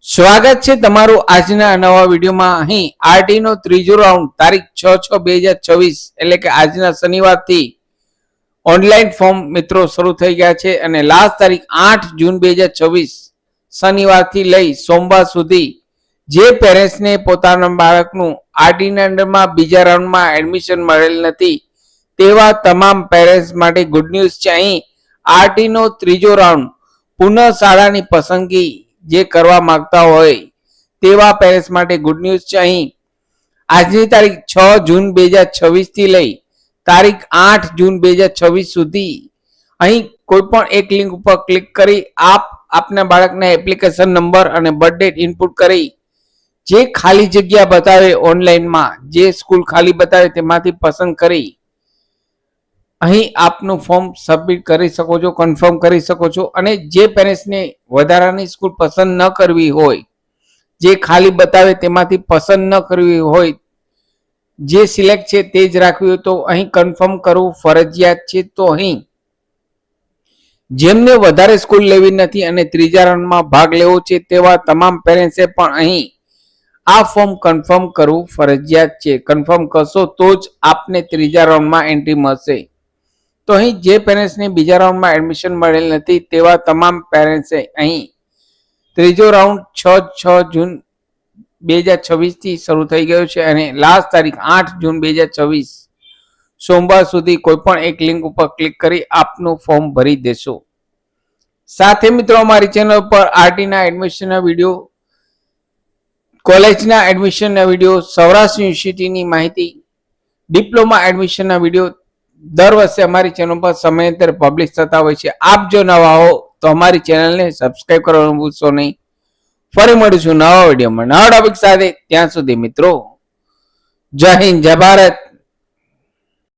સ્વાગત છે તમારું આજના નવા વિડીયોમાં। અહીં આરટી નો ત્રીજો રાઉન્ડ તારીખ 6/6/2024 એટલે કે આજના શનિવારથી ઓનલાઈન ફોર્મ મિત્રો શરૂ થઈ ગયા છે અને લાસ્ટ તારીખ 8 જૂન 2024 શનિવારથી લઈ સોમવાર સુધી જે પેરેન્ટ્સને પોતાના બાળકનું આરટી ના અંડરમાં બીજા રાઉન્ડમાં એડમિશન મળેલ નથી તેવા તમામ પેરેન્ટ્સ માટે ગુડ ન્યૂઝ છે। અહીં આરટી નો ત્રીજો રાઉન્ડ પુનઃ શાળાની પસંદગી જે કરવા માંગતા હોય તેવા પેરેન્ટ્સ માટે ગુડ ન્યૂઝ છે। અહીં આજની તારીખ 6 જૂન 2026 થી લઈ તારીખ 8 જૂન 2026 સુધી અહીં કોઈ પણ એક લિંક ઉપર ક્લિક કરી આપના બાળકના એપ્લિકેશન નંબર અને બર્થ ડેટ ઇનપુટ કરી જે ખાલી જગ્યા બતાવે ઓનલાઈનમાં જે સ્કૂલ ખાલી બતાવે તેમાંથી પસંદ કરી અહીં આપનું ફોર્મ સબમિટ કરી શકો છો, કન્ફર્મ કરી શકો છો। અને જે પેરેન્ટ્સને વધારાની સ્કૂલ પસંદ ન કરવી હોય, જે ખાલી બતાવે તેમાંથી પસંદ ન કરવી હોય, જે સિલેક્ટ છે તે જ રાખવી હોય તો અહીં કન્ફર્મ કરવું ફરજિયાત છે। તો અહીં જેમને વધારે સ્કૂલ લેવી નથી અને ત્રીજા રાઉન્ડમાં ભાગ લેવો છે તેવા તમામ પેરેન્ટ્સે પણ અહીં આ ફોર્મ કન્ફર્મ કરવું ફરજિયાત છે। કન્ફર્મ કરશો તો જ આપને ત્રીજા રાઉન્ડમાં એન્ટ્રી મળશે। તો અહીં જે પેરેન્ટ્સને બીજા રાઉન્ડમાં એડમિશન મળેલ નથી તેવા તમામ પેરેન્ટ્સે અહીં ત્રીજો રાઉન્ડ 6 જૂન 2026 થી શરૂ થઈ ગયો છે અને લાસ્ટ તારીખ 8 જૂન 2026 સોમવાર સુધી કોઈ પણ એક લિંક ઉપર ક્લિક કરી આપનું ફોર્મ ભરી દેશો। સાથે મિત્રો અમારી ચેનલ પર આરટી ના એડમિશનના વિડીયો, કોલેજના એડમિશનના વિડીયો, સૌરાષ્ટ્ર યુનિવર્સિટીની માહિતી, ડિપ્લોમા એડમિશનના વિડીયો દર વર્ષે અમારી ચેનલ પર સમયાંતરે પબ્લિશ થતા હોય છે। આપ જો નવા હો તો અમારી ચેનલને સબસ્ક્રાઇબ કરવાનું ભૂલશો નહીં। ફરી મળીશું નવા વિડીયોમાં નવા ટોપિક સાથે। ત્યાં સુધી મિત્રો જય હિન્દ, જય ભારત।